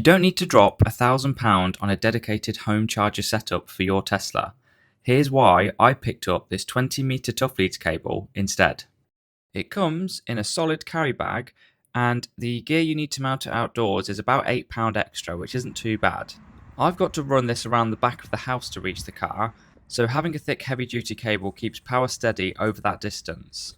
You don't need to drop £1,000 on a dedicated home charger setup for your Tesla. Here's why I picked up this 20-meter tough leads cable instead. It comes in a solid carry bag, and the gear you need to mount it outdoors is about £8 extra, which isn't too bad. I've got to run this around the back of the house to reach the car, so having a thick heavy duty cable keeps power steady over that distance.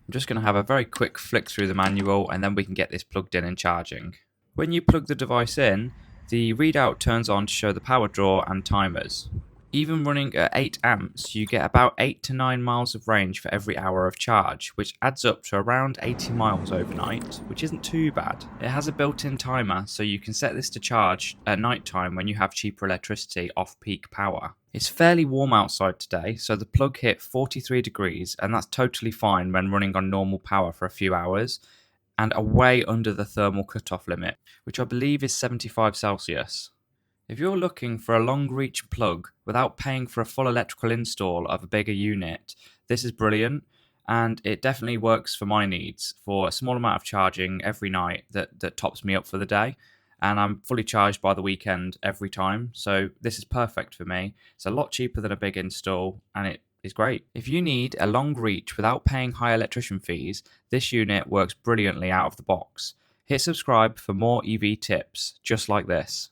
I'm just going to have a very quick flick through the manual and then we can get this plugged in and charging. When you plug the device in, the readout turns on to show the power draw and timers. Even running at 8 amps, you get about 8 to 9 miles of range for every hour of charge, which adds up to around 80 miles overnight, which isn't too bad. It has a built-in timer, so you can set this to charge at night time when you have cheaper electricity off peak power. It's fairly warm outside today, so the plug hit 43 degrees, and that's totally fine when running on normal power for a few hours, and are way under the thermal cutoff limit, which I believe is 75 Celsius. If you're looking for a long-reach plug without paying for a full electrical install of a bigger unit, this is brilliant, and it definitely works for my needs for a small amount of charging every night that tops me up for the day, and I'm fully charged by the weekend every time, so this is perfect for me. It's a lot cheaper than a big install, and it is great. If you need a long reach without paying high electrician fees, this unit works brilliantly out of the box. Hit subscribe for more EV tips just like this.